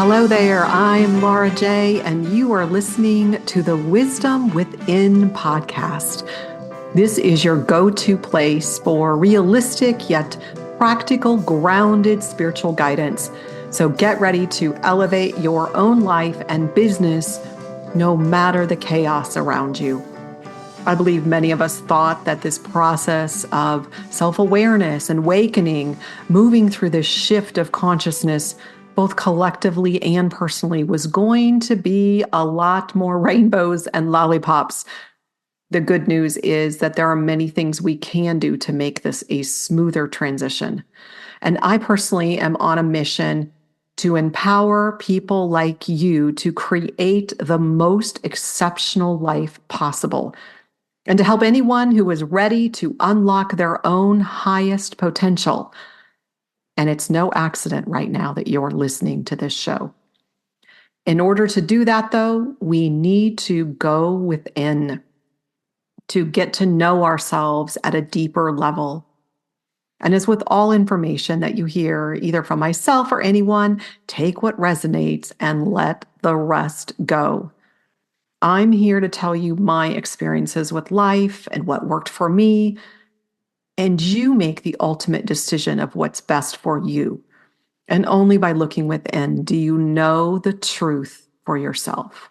Hello there, I'm Lara Jaye, and you are listening to the Wisdom Within podcast. This is your go-to place for realistic yet practical, grounded spiritual guidance. So get ready to elevate your own life and business no matter the chaos around you. I believe many of us thought that this process of self-awareness and awakening, moving through this shift of consciousness, both collectively and personally, was going to be a lot more rainbows and lollipops. The good news is that there are many things we can do to make this a smoother transition. And I personally am on a mission to empower people like you to create the most exceptional life possible, and to help anyone who is ready to unlock their own highest potential. And it's no accident right now that you're listening to this show. In order to do that, though, we need to go within to get to know ourselves at a deeper level. And as with all information that you hear, either from myself or anyone, take what resonates and let the rest go. I'm here to tell you my experiences with life and what worked for me, and you make the ultimate decision of what's best for you. And only by looking within do you know the truth for yourself.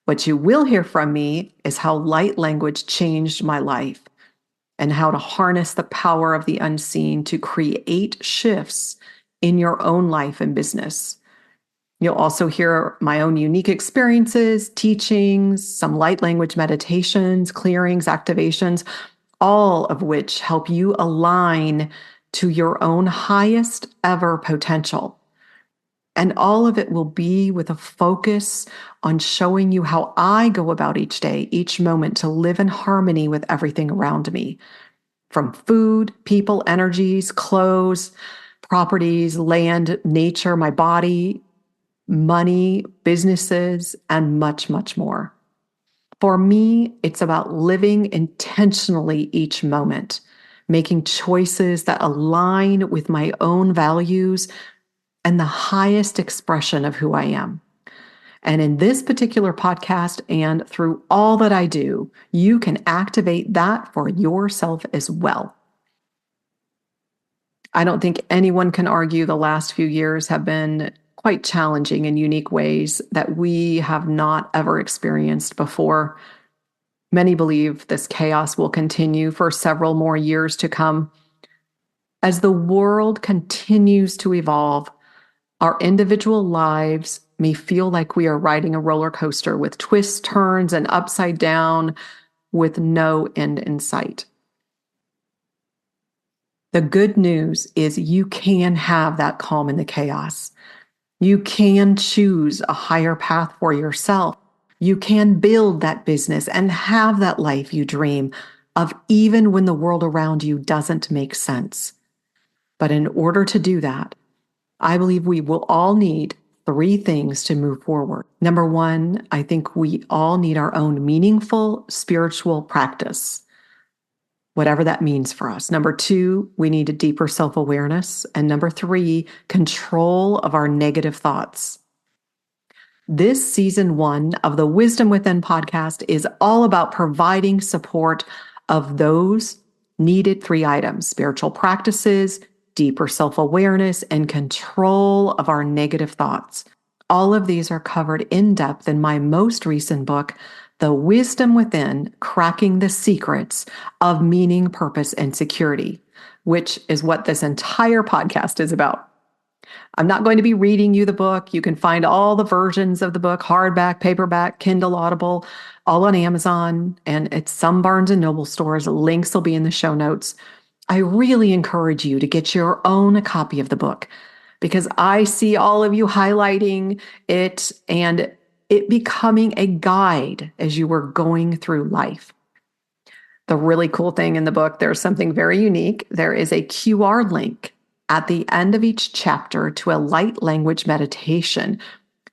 What you will hear from me is how light language changed my life and how to harness the power of the unseen to create shifts in your own life and business. You'll also hear my own unique experiences, teachings, some light language meditations, clearings, activations, all of which help you align to your own highest ever potential. And all of it will be with a focus on showing you how I go about each day, each moment, to live in harmony with everything around me, from food, people, energies, clothes, properties, land, nature, my body, money, businesses, and much, much more. For me, it's about living intentionally each moment, making choices that align with my own values and the highest expression of who I am. And in this particular podcast and through all that I do, you can activate that for yourself as well. I don't think anyone can argue the last few years have been quite challenging in unique ways that we have not ever experienced before. Many believe this chaos will continue for several more years to come. As the world continues to evolve, our individual lives may feel like we are riding a roller coaster with twists, turns, and upside down with no end in sight. The good news is you can have that calm in the chaos. You can choose a higher path for yourself. You can build that business and have that life you dream of, even when the world around you doesn't make sense. But in order to do that, I believe we will all need 3 things to move forward. Number 1, I think we all need our own meaningful spiritual practice, whatever that means for us. Number 2, we need a deeper self-awareness. And number 3, control of our negative thoughts. This season 1 of the Wisdom Within podcast is all about providing support of those needed 3 items: spiritual practices, deeper self-awareness, and control of our negative thoughts. All of these are covered in depth in my most recent book, The Wisdom Within: Cracking the Secrets of Meaning, Purpose, and Security, which is what this entire podcast is about. I'm not going to be reading you the book. You can find all the versions of the book, hardback, paperback, Kindle, Audible, all on Amazon and at some Barnes & Noble stores. Links will be in the show notes. I really encourage you to get your own copy of the book because I see all of you highlighting it and it becoming a guide as you were going through life. The really cool thing in the book, there's something very unique. There is a QR link at the end of each chapter to a light language meditation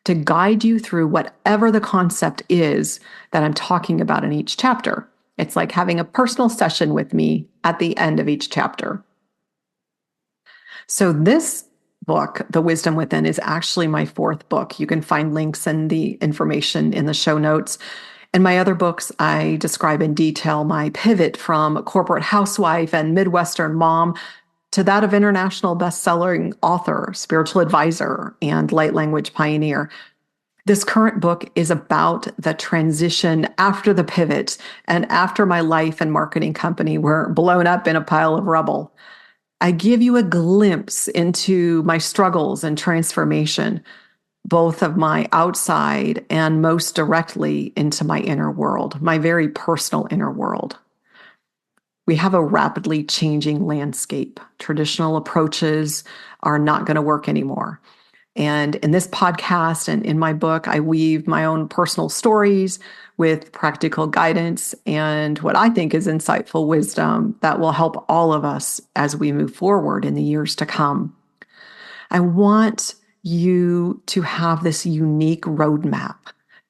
to guide you through whatever the concept is that I'm talking about in each chapter. It's like having a personal session with me at the end of each chapter. So this book, The Wisdom Within, is actually my fourth book. You can find links and the information in the show notes. In my other books, I describe in detail my pivot from corporate housewife and Midwestern mom to that of international best-selling author, spiritual advisor, and light language pioneer. This current book is about the transition after the pivot and after my life and marketing company were blown up in a pile of rubble. I give you a glimpse into my struggles and transformation, both of my outside and most directly into my inner world, my very personal inner world. We have a rapidly changing landscape. Traditional approaches are not going to work anymore. And in this podcast and in my book, I weave my own personal stories with practical guidance and what I think is insightful wisdom that will help all of us as we move forward in the years to come. I want you to have this unique roadmap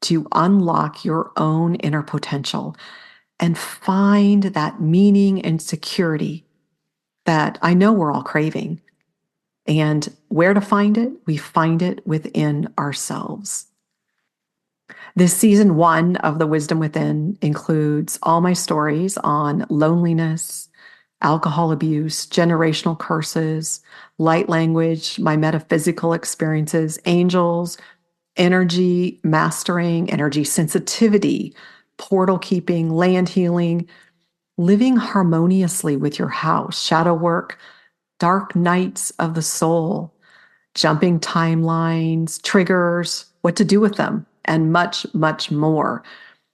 to unlock your own inner potential and find that meaning and security that I know we're all craving. And where to find it? We find it within ourselves. This season 1 of The Wisdom Within includes all my stories on loneliness, alcohol abuse, generational curses, light language, my metaphysical experiences, angels, energy mastering, energy sensitivity, portal keeping, land healing, living harmoniously with your house, shadow work, dark nights of the soul, jumping timelines, triggers, what to do with them, and much, much more.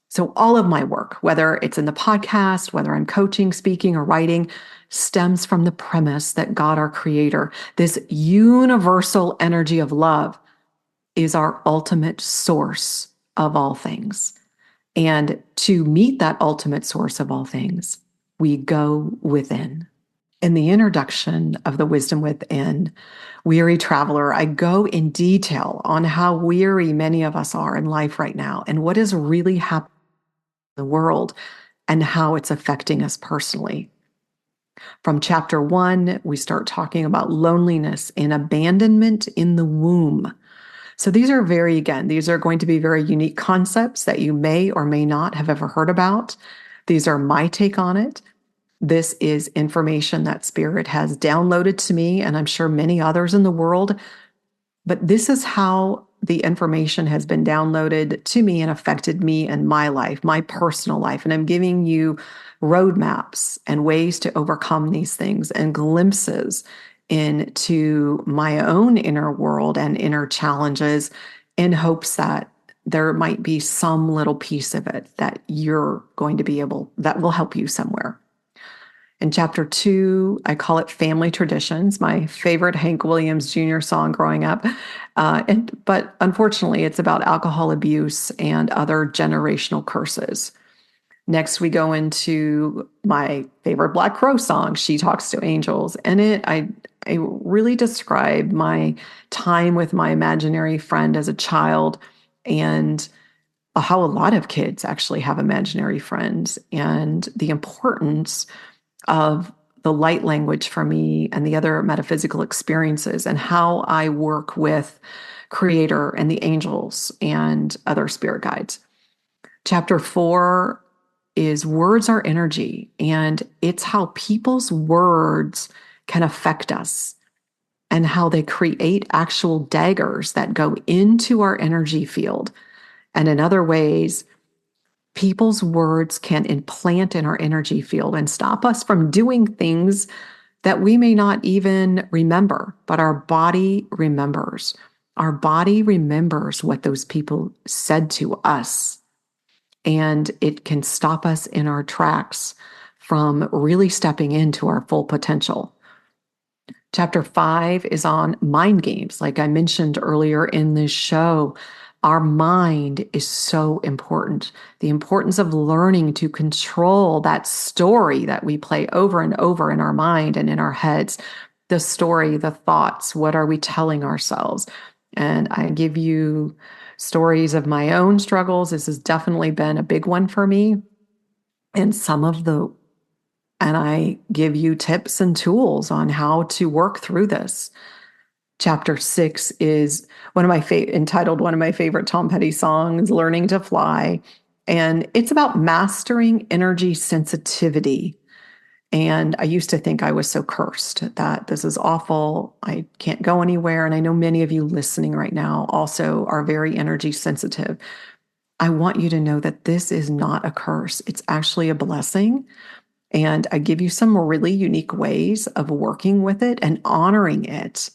So all of my work, whether it's in the podcast, whether I'm coaching, speaking, or writing, stems from the premise that God, our creator, this universal energy of love, is our ultimate source of all things. And to meet that ultimate source of all things, we go within. In the introduction of The Wisdom Within, Weary Traveler, I go in detail on how weary many of us are in life right now and what is really happening in the world and how it's affecting us personally. From chapter 1, we start talking about loneliness and abandonment in the womb. So these are going to be very unique concepts that you may or may not have ever heard about. These are my take on it. This is information that Spirit has downloaded to me, and I'm sure many others in the world. But this is how the information has been downloaded to me and affected me and my life, my personal life. And I'm giving you roadmaps and ways to overcome these things and glimpses into my own inner world and inner challenges in hopes that there might be some little piece of it that you're going to be able, that will help you somewhere. In chapter 2, I call it Family Traditions, my favorite Hank Williams Jr. song growing up. But unfortunately, it's about alcohol abuse and other generational curses. Next, we go into my favorite Black Crow song, She Talks to Angels. In it, I really describe my time with my imaginary friend as a child and how a lot of kids actually have imaginary friends and the importance of the light language for me and the other metaphysical experiences and how I work with Creator and the angels and other spirit guides. Chapter 4 is Words Are Energy, and it's how people's words can affect us and how they create actual daggers that go into our energy field. And in other ways, people's words can implant in our energy field and stop us from doing things that we may not even remember, but our body remembers. Our body remembers what those people said to us, and it can stop us in our tracks from really stepping into our full potential. Chapter 5 is on mind games. Like I mentioned earlier in this show, our mind is so important. The importance of learning to control that story that we play over and over in our mind and in our heads. The story, the thoughts, what are we telling ourselves? And I give you stories of my own struggles. This has definitely been a big one for me. And I give you tips and tools on how to work through this. Chapter 6 is entitled one of my favorite Tom Petty songs, Learning to Fly. And it's about mastering energy sensitivity. And I used to think I was so cursed that this is awful. I can't go anywhere. And I know many of you listening right now also are very energy sensitive. I want you to know that this is not a curse. It's actually a blessing. And I give you some really unique ways of working with it and honoring it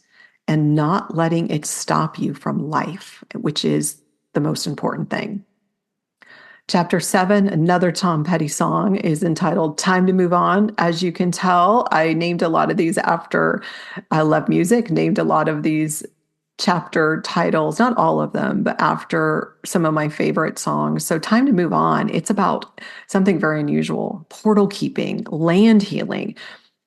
and not letting it stop you from life, which is the most important thing. Chapter 7, another Tom Petty song, is entitled Time to Move On. As you can tell, I named a lot of these after I love music, named a lot of these chapter titles, not all of them, but after some of my favorite songs. So Time to Move On, it's about something very unusual, portal keeping, land healing,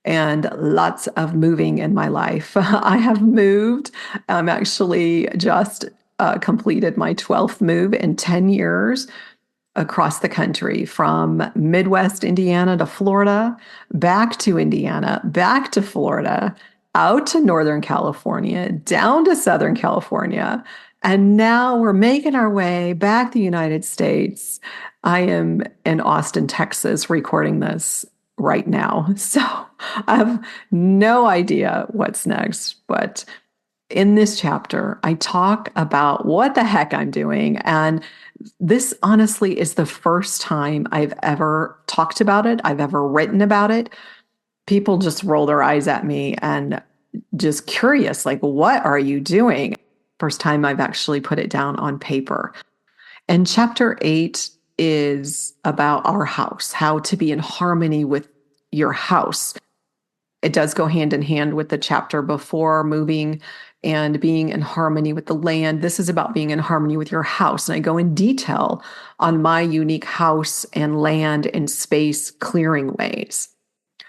and lots of moving in my life. I have moved. I'm actually just completed my 12th move in 10 years across the country, from Midwest Indiana to Florida, back to Indiana, back to Florida, out to Northern California, down to Southern California. And now we're making our way back to the United States. I am in Austin, Texas, recording this right now. So I have no idea what's next. But in this chapter, I talk about what the heck I'm doing. And this honestly is the first time I've ever talked about it, I've ever written about it. People just roll their eyes at me and just curious, like, what are you doing? First time I've actually put it down on paper. And chapter 8 is about our house, how to be in harmony with your house. It does go hand in hand with the chapter before, moving and being in harmony with the land. This is about being in harmony with your house. And I go in detail on my unique house and land and space clearing ways.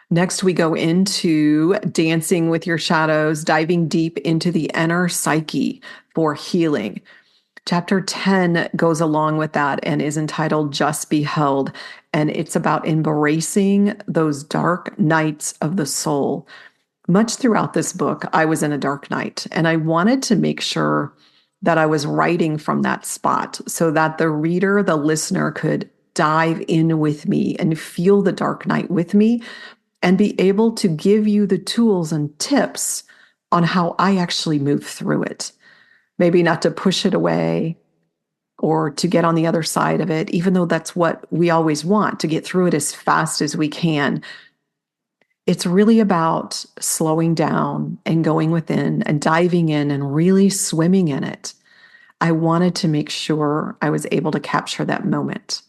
Next, we go into dancing with your shadows, diving deep into the inner psyche for healing. Chapter 10 goes along with that and is entitled Just Be Held. And it's about embracing those dark nights of the soul. Much throughout this book, I was in a dark night, and I wanted to make sure that I was writing from that spot so that the reader, the listener, could dive in with me and feel the dark night with me and be able to give you the tools and tips on how I actually move through it. Maybe not to push it away or to get on the other side of it, even though that's what we always want, to get through it as fast as we can. It's really about slowing down and going within and diving in and really swimming in it. I wanted to make sure I was able to capture that moment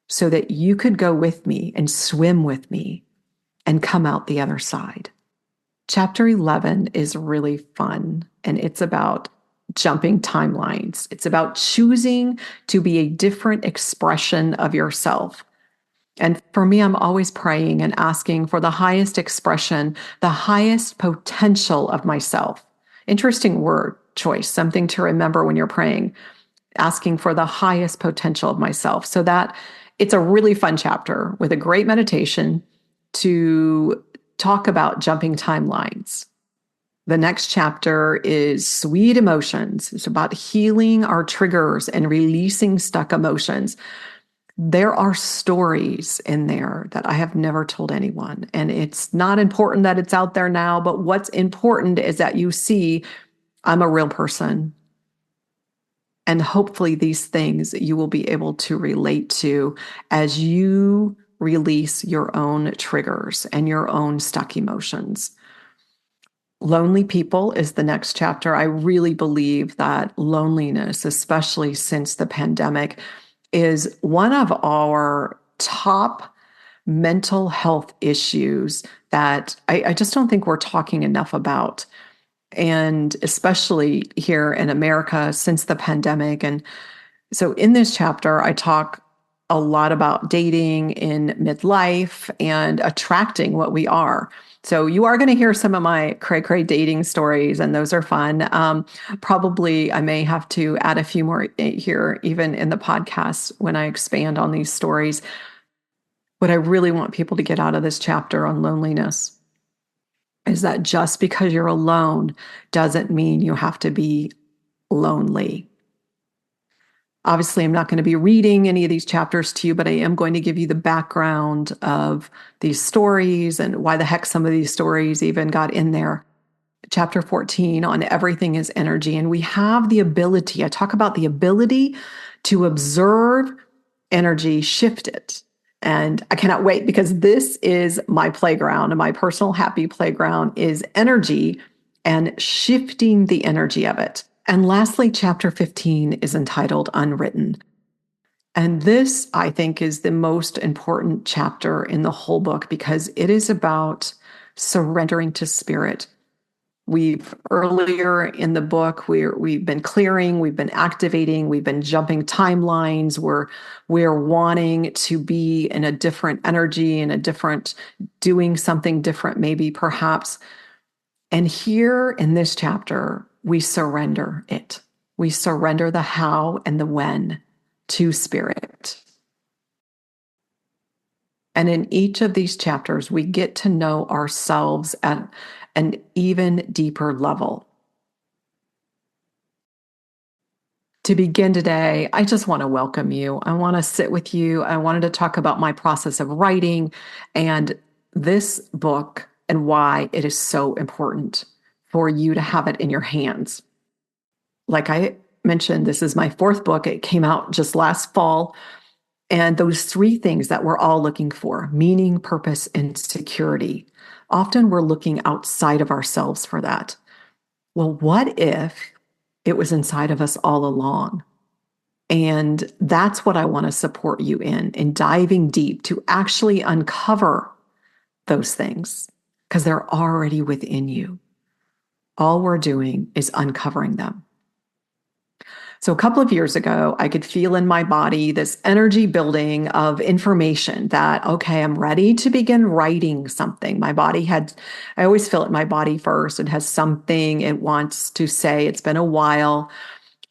so that you could go with me and swim with me and come out the other side. Chapter 11 is really fun, and it's about jumping timelines. It's about choosing to be a different expression of yourself. And for me, I'm always praying and asking for the highest expression, the highest potential of myself. Interesting word choice, something to remember when you're praying, asking for the highest potential of myself. So that it's a really fun chapter with a great meditation to talk about jumping timelines. The next chapter is Sweet Emotions. It's about healing our triggers and releasing stuck emotions. There are stories in there that I have never told anyone. And it's not important that it's out there now, but what's important is that you see I'm a real person. And hopefully these things you will be able to relate to as you release your own triggers and your own stuck emotions. Lonely People is the next chapter. I really believe that loneliness, especially since the pandemic, is one of our top mental health issues that I just don't think we're talking enough about. And especially here in America since the pandemic. And so in this chapter, I talk a lot about dating in midlife and attracting what we are. So you are going to hear some of my cray-cray dating stories, and those are fun. Probably I may have to add a few more here, even in the podcast when I expand on these stories. What I really want people to get out of this chapter on loneliness is that just because you're alone doesn't mean you have to be lonely. Obviously, I'm not going to be reading any of these chapters to you, but I am going to give you the background of these stories and why the heck some of these stories even got in there. Chapter 14 on everything is energy. And we have the ability, I talk about the ability to observe energy, shift it. And I cannot wait because this is my playground, and my personal happy playground is energy and shifting the energy of it. And lastly, chapter 15 is entitled Unwritten. And this, I think, is the most important chapter in the whole book because it is about surrendering to spirit. We've earlier in the book, we've been clearing, we've been activating, we've been jumping timelines. We're wanting to be in a different energy, in a different, doing something different, maybe perhaps. And here in this chapter, we surrender it. We surrender the how and the when to spirit. And in each of these chapters, we get to know ourselves at an even deeper level. To begin today, I just want to welcome you. I want to sit with you. I wanted to talk about my process of writing and this book and why it is so important for you to have it in your hands. Like I mentioned, this is my fourth book. It came out just last fall. And those three things that we're all looking for, meaning, purpose, and security, often we're looking outside of ourselves for that. Well, what if it was inside of us all along? And that's what I want to support you in diving deep to actually uncover those things because they're already within you. All we're doing is uncovering them. So a couple of years ago, I could feel in my body this energy building of information that, okay, I'm ready to begin writing something. I always feel it in my body first. It has something it wants to say. It's been a while.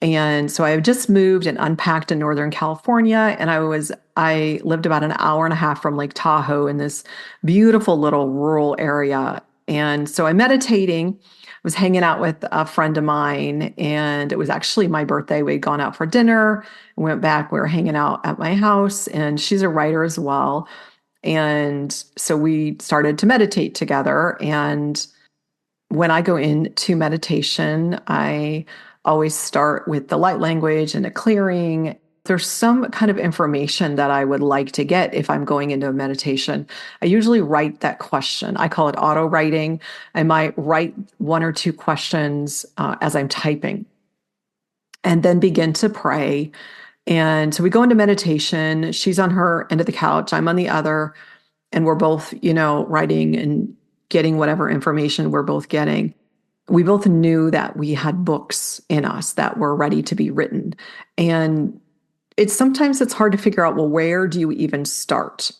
And so I have just moved and unpacked in Northern California. And I lived about an hour and a half from Lake Tahoe in this beautiful little rural area. And so I'm meditating, was hanging out with a friend of mine, and it was actually my birthday. We'd gone out for dinner, went back, we were hanging out at my house, and she's a writer as well. And so we started to meditate together. And when I go into meditation, I always start with the light language and a clearing. There's some kind of information that I would like to get if I'm going into a meditation. I usually write that question. I call it auto writing. I might write one or two questions as I'm typing and then begin to pray. And so we go into meditation. She's on her end of the couch, I'm on the other, and we're both, writing and getting whatever information we're both getting. We both knew that we had books in us that were ready to be written. And sometimes it's hard to figure out, well, where do you even start?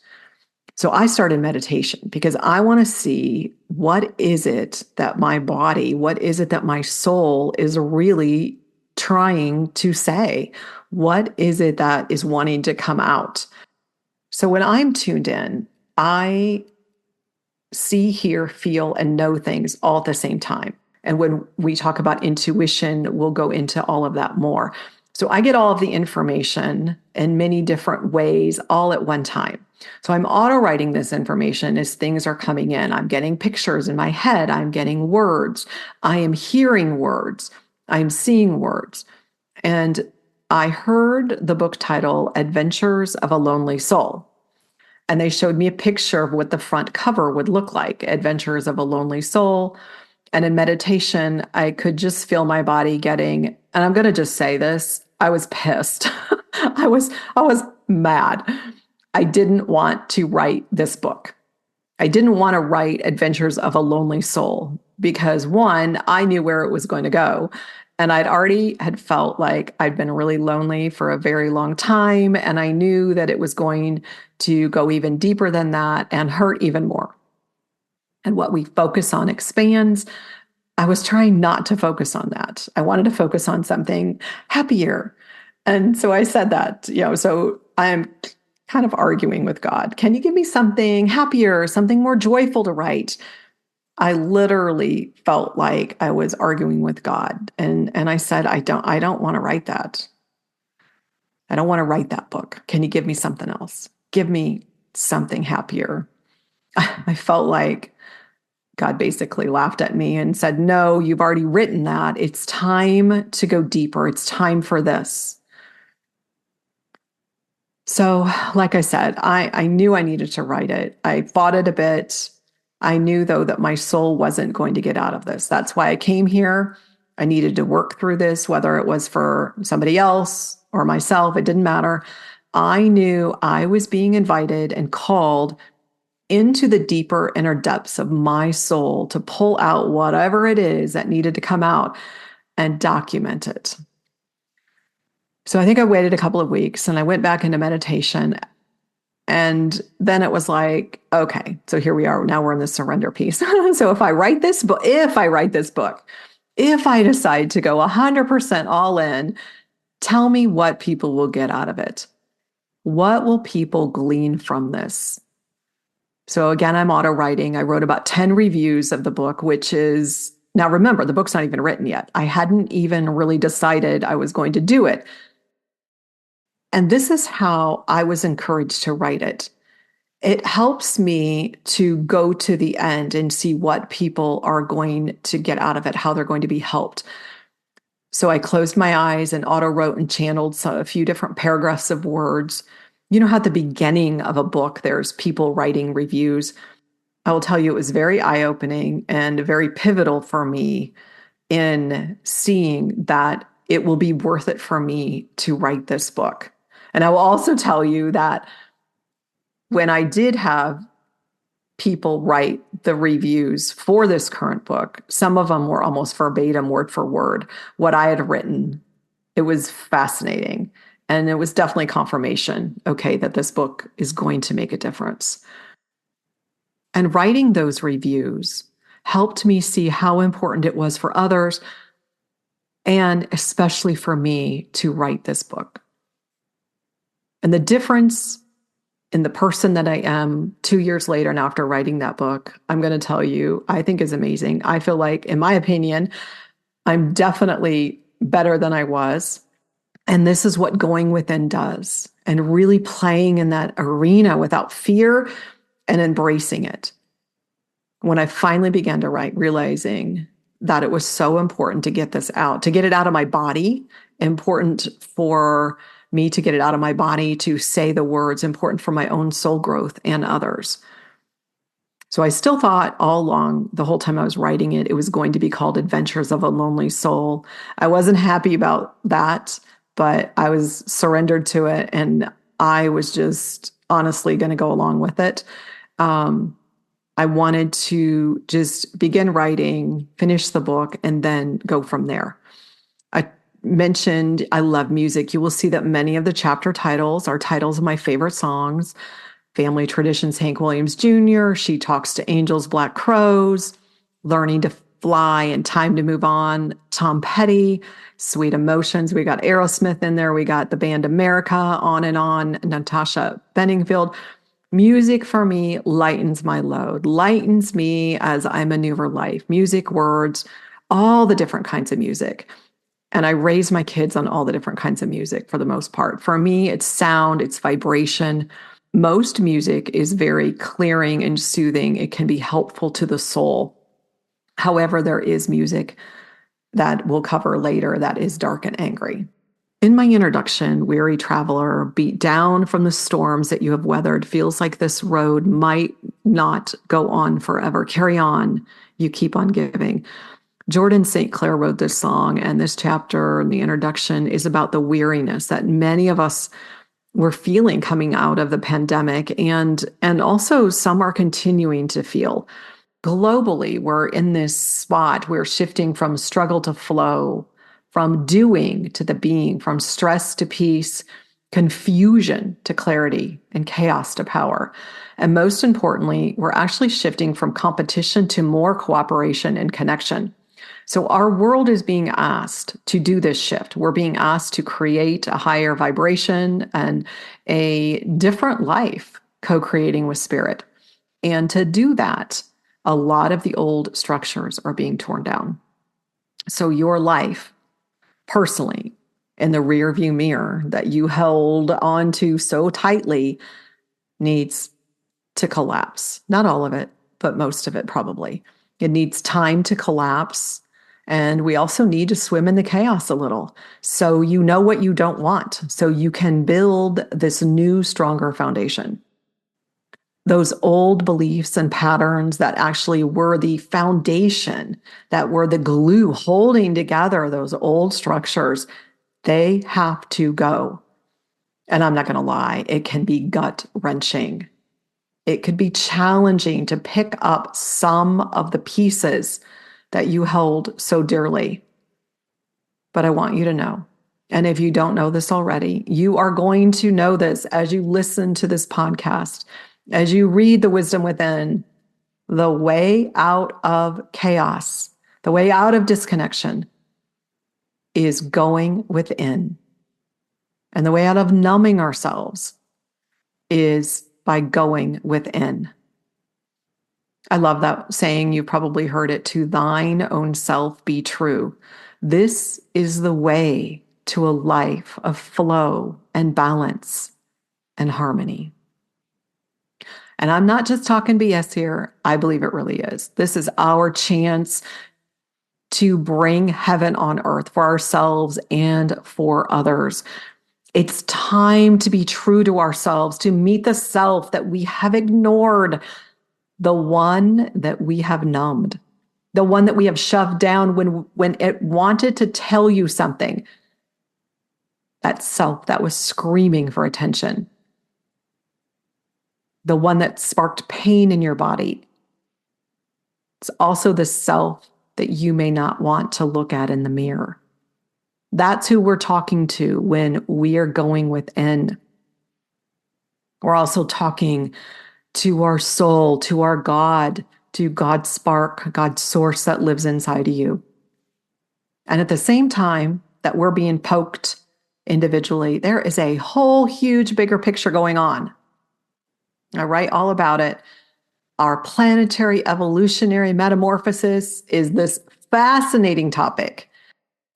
So I started meditation because I want to see what is it that my body, what is it that my soul is really trying to say? What is it that is wanting to come out? So when I'm tuned in, I see, hear, feel, and know things all at the same time. And when we talk about intuition, we'll go into all of that more. So I get all of the information in many different ways all at one time. So I'm auto writing this information as things are coming in. I'm getting pictures in my head. I'm getting words. I am hearing words. I'm seeing words. And I heard the book title, Adventures of a Lonely Soul. And they showed me a picture of what the front cover would look like, Adventures of a Lonely Soul. And in meditation, I could just feel my body getting, and I'm going to just say this, I was pissed. I was mad. I didn't want to write this book. I didn't want to write Adventures of a Lonely Soul because one, I knew where it was going to go. And I'd already had felt like I'd been really lonely for a very long time. And I knew that it was going to go even deeper than that and hurt even more. And what we focus on expands. I was trying not to focus on that. I wanted to focus on something happier. And so I said that, so I'm kind of arguing with God. Can you give me something happier, something more joyful to write? I literally felt like I was arguing with God. And I said, I don't want to write that. I don't want to write that book. Can you give me something else? Give me something happier. I felt like God basically laughed at me and said, no, you've already written that. It's time to go deeper. It's time for this. So, like I said, I knew I needed to write it. I fought it a bit. I knew, though, that my soul wasn't going to get out of this. That's why I came here. I needed to work through this, whether it was for somebody else or myself, it didn't matter. I knew I was being invited and called into the deeper inner depths of my soul to pull out whatever it is that needed to come out and document it. So I think I waited a couple of weeks and I went back into meditation. And then it was like, okay, so here we are. Now we're in the surrender piece. So if I write this book, if I decide to go 100% all in, tell me what people will get out of it. What will people glean from this? So again, I'm auto writing. I wrote about 10 reviews of the book, which is, now remember, the book's not even written yet. I hadn't even really decided I was going to do it. And this is how I was encouraged to write it. It helps me to go to the end and see what people are going to get out of it, how they're going to be helped. So I closed my eyes and auto wrote and channeled a few different paragraphs of words. You know how at the beginning of a book, there's people writing reviews. I will tell you, it was very eye-opening and very pivotal for me in seeing that it will be worth it for me to write this book. And I will also tell you that when I did have people write the reviews for this current book, some of them were almost verbatim, word for word, what I had written. It was fascinating. And it was definitely confirmation, okay, that this book is going to make a difference. And writing those reviews helped me see how important it was for others, and especially for me, to write this book. And the difference in the person that I am 2 years later and after writing that book, I'm going to tell you, I think is amazing. I feel like, in my opinion, I'm definitely better than I was. And this is what going within does, and really playing in that arena without fear and embracing it. When I finally began to write, realizing that it was so important to get this out, to get it out of my body, important for me to get it out of my body, to say the words, important for my own soul growth and others. So I still thought all along, the whole time I was writing it, it was going to be called Adventures of a Lonely Soul. I wasn't happy about that, but I was surrendered to it, and I was just honestly going to go along with it. I wanted to just begin writing, finish the book, and then go from there. I mentioned I love music. You will see that many of the chapter titles are titles of my favorite songs. Family Traditions, Hank Williams Jr., She Talks to Angels, Black Crows, Learning to Fly and Time to Move On, Tom Petty, Sweet Emotions. We got Aerosmith in there. We got the band America, On and On, Natasha Bedingfield. Music for me lightens my load, lightens me as I maneuver life. Music, words, all the different kinds of music. And I raise my kids on all the different kinds of music for the most part. For me, it's sound, it's vibration. Most music is very clearing and soothing. It can be helpful to the soul. However, there is music that we'll cover later that is dark and angry. In my introduction, weary traveler, beat down from the storms that you have weathered, feels like this road might not go on forever. Carry on. You keep on giving. Jordan St. Clair wrote this song, and this chapter in the introduction is about the weariness that many of us were feeling coming out of the pandemic, and also some are continuing to feel. Globally, we're in this spot. We're shifting from struggle to flow, from doing to the being, from stress to peace, confusion to clarity, and chaos to power. And most importantly, we're actually shifting from competition to more cooperation and connection. So our world is being asked to do this shift. We're being asked to create a higher vibration and a different life, co-creating with spirit. And to do that, a lot of the old structures are being torn down. So your life, personally, in the rearview mirror that you held onto so tightly, needs to collapse. Not all of it, but most of it probably. It needs time to collapse. And we also need to swim in the chaos a little. So you know what you don't want. So you can build this new, stronger foundation. Those old beliefs and patterns that actually were the foundation, that were the glue holding together those old structures, they have to go. And I'm not going to lie, it can be gut-wrenching. It could be challenging to pick up some of the pieces that you held so dearly. But I want you to know, and if you don't know this already, you are going to know this as you listen to this podcast, as you read The Wisdom Within. The way out of chaos, the way out of disconnection is going within. And the way out of numbing ourselves is by going within. I love that saying. You've probably heard it, to thine own self be true. This is the way to a life of flow and balance and harmony. And I'm not just talking BS here. I believe it really is. This is our chance to bring heaven on earth for ourselves and for others. It's time to be true to ourselves, to meet the self that we have ignored, the one that we have numbed, the one that we have shoved down when it wanted to tell you something. That self that was screaming for attention. The one that sparked pain in your body. It's also the self that you may not want to look at in the mirror. That's who we're talking to when we are going within. We're also talking to our soul, to our God, to God's spark, God's source that lives inside of you. And at the same time that we're being poked individually, there is a whole huge bigger picture going on. I write all about it. Our planetary evolutionary metamorphosis is this fascinating topic.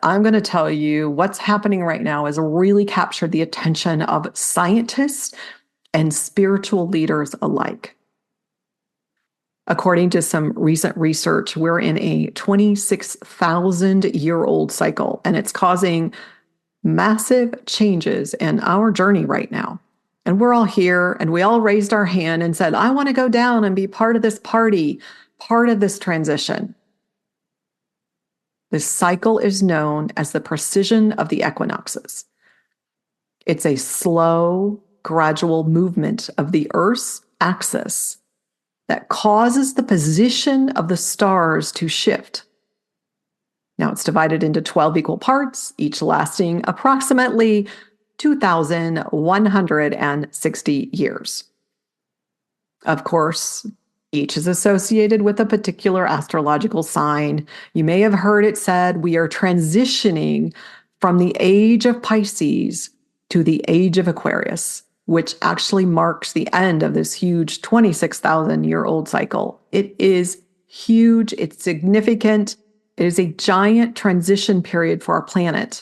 I'm going to tell you what's happening right now has really captured the attention of scientists and spiritual leaders alike. According to some recent research, we're in a 26,000-year-old cycle, and it's causing massive changes in our journey right now. And we're all here, and we all raised our hand and said, I want to go down and be part of this party, part of this transition. This cycle is known as the precession of the equinoxes. It's a slow, gradual movement of the Earth's axis that causes the position of the stars to shift. Now, it's divided into 12 equal parts, each lasting approximately 2,160 years. Of course, each is associated with a particular astrological sign. You may have heard it said we are transitioning from the age of Pisces to the age of Aquarius, which actually marks the end of this huge 26,000-year-old cycle. It is huge. It's significant. It is a giant transition period for our planet.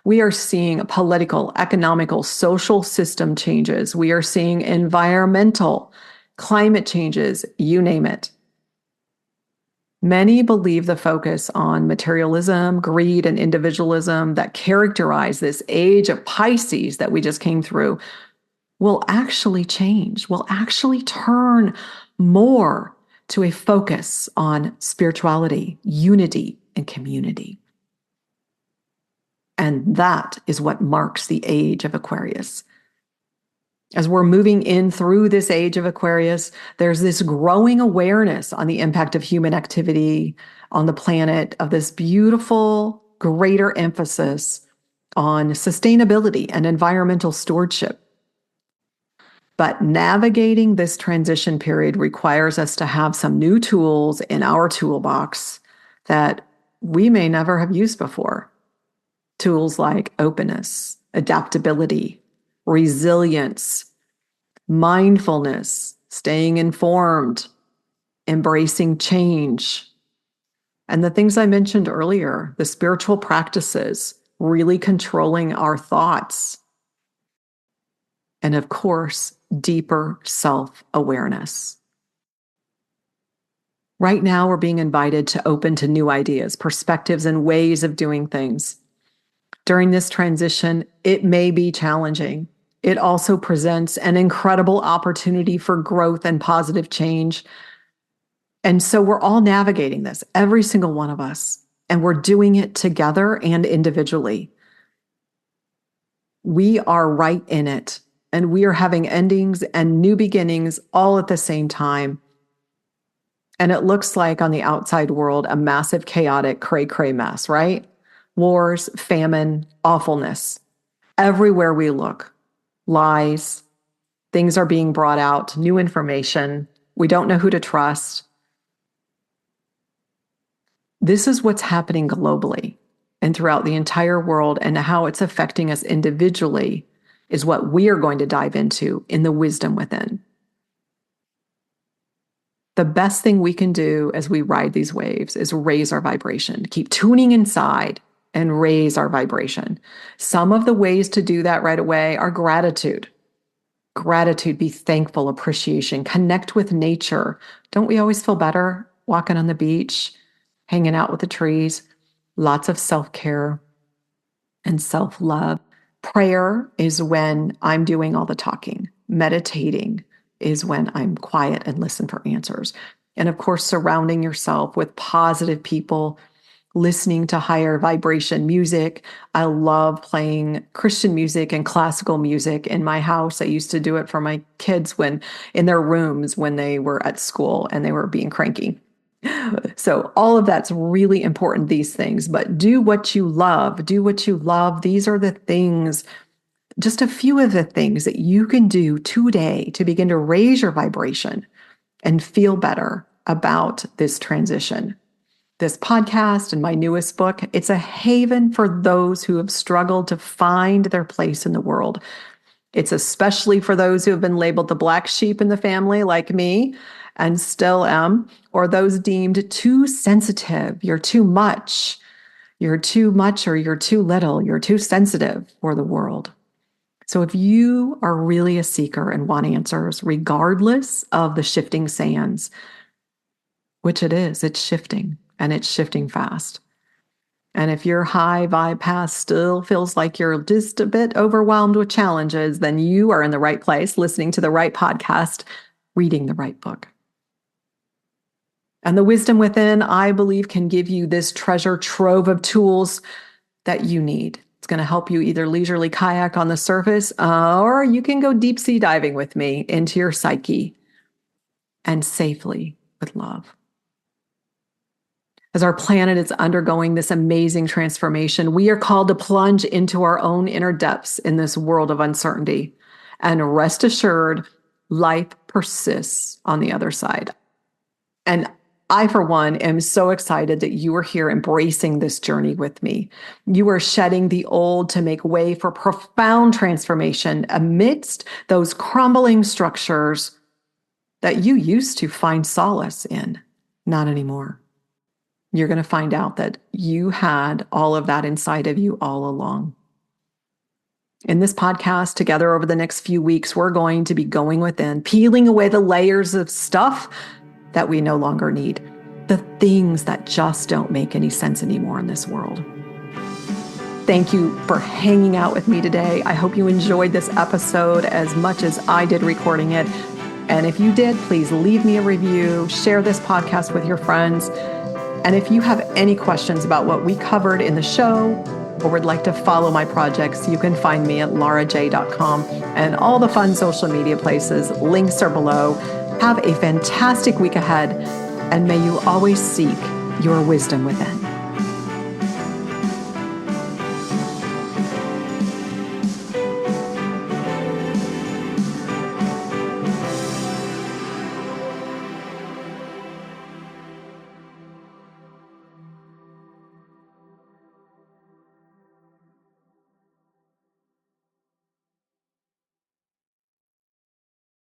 We are seeing political, economical, social system changes. We are seeing environmental, climate changes, you name it. Many believe the focus on materialism, greed, and individualism that characterize this age of Pisces that we just came through will actually change, will actually turn more to a focus on spirituality, unity, and community. And that is what marks the age of Aquarius. As we're moving in through this age of Aquarius, there's this growing awareness on the impact of human activity on the planet, of this beautiful, greater emphasis on sustainability and environmental stewardship. But navigating this transition period requires us to have some new tools in our toolbox that we may never have used before. Tools like openness, adaptability, resilience, mindfulness, staying informed, embracing change, and the things I mentioned earlier, the spiritual practices, really controlling our thoughts, and of course, deeper self-awareness. Right now, we're being invited to open to new ideas, perspectives, and ways of doing things. During this transition, it may be challenging. It also presents an incredible opportunity for growth and positive change. And so we're all navigating this, every single one of us, and we're doing it together and individually. We are right in it, and we are having endings and new beginnings all at the same time. And it looks like on the outside world, a massive, chaotic, cray-cray mess, right? Wars, famine, awfulness. Everywhere we look, lies, things are being brought out, new information. We don't know who to trust. This is what's happening globally and throughout the entire world, and how it's affecting us individually is what we are going to dive into in the Wisdom Within. The best thing we can do as we ride these waves is raise our vibration, keep tuning inside and raise our vibration. Some of the ways to do that right away are gratitude. Gratitude, be thankful, appreciation, connect with nature. Don't we always feel better walking on the beach, hanging out with the trees? Lots of self-care and self-love. Prayer is when I'm doing all the talking. Meditating is when I'm quiet and listen for answers. And of course, surrounding yourself with positive people, listening to higher vibration music. I love playing Christian music and classical music in my house. I used to do it for my kids when in their rooms when they were at school and they were being cranky. So all of that's really important, these things, but do what you love. Do what you love. These are the things, just a few of the things that you can do today to begin to raise your vibration and feel better about this transition. This podcast and my newest book, it's a haven for those who have struggled to find their place in the world. It's especially for those who have been labeled the black sheep in the family, like me, and still am, or those deemed too sensitive. You're too much. You're too much, or you're too little. You're too sensitive for the world. So if you are really a seeker and want answers, regardless of the shifting sands, which it is, it's shifting, and it's shifting fast. And if your high vibe path still feels like you're just a bit overwhelmed with challenges, then you are in the right place, listening to the right podcast, reading the right book. And the Wisdom Within, I believe, can give you this treasure trove of tools that you need. It's going to help you either leisurely kayak on the surface, or you can go deep sea diving with me into your psyche and safely with love. As our planet is undergoing this amazing transformation, we are called to plunge into our own inner depths in this world of uncertainty. And rest assured, life persists on the other side. And I, for one, am so excited that you are here embracing this journey with me. You are shedding the old to make way for profound transformation amidst those crumbling structures that you used to find solace in. Not anymore. You're going to find out that you had all of that inside of you all along. In this podcast, together over the next few weeks, we're going to be going within, peeling away the layers of stuff that we no longer need, the things that just don't make any sense anymore in this world. Thank you for hanging out with me today. I hope you enjoyed this episode as much as I did recording it. And if you did, please leave me a review, share this podcast with your friends. And if you have any questions about what we covered in the show or would like to follow my projects, you can find me at larajay.com and all the fun social media places. Links are below. Have a fantastic week ahead, and may you always seek your wisdom within.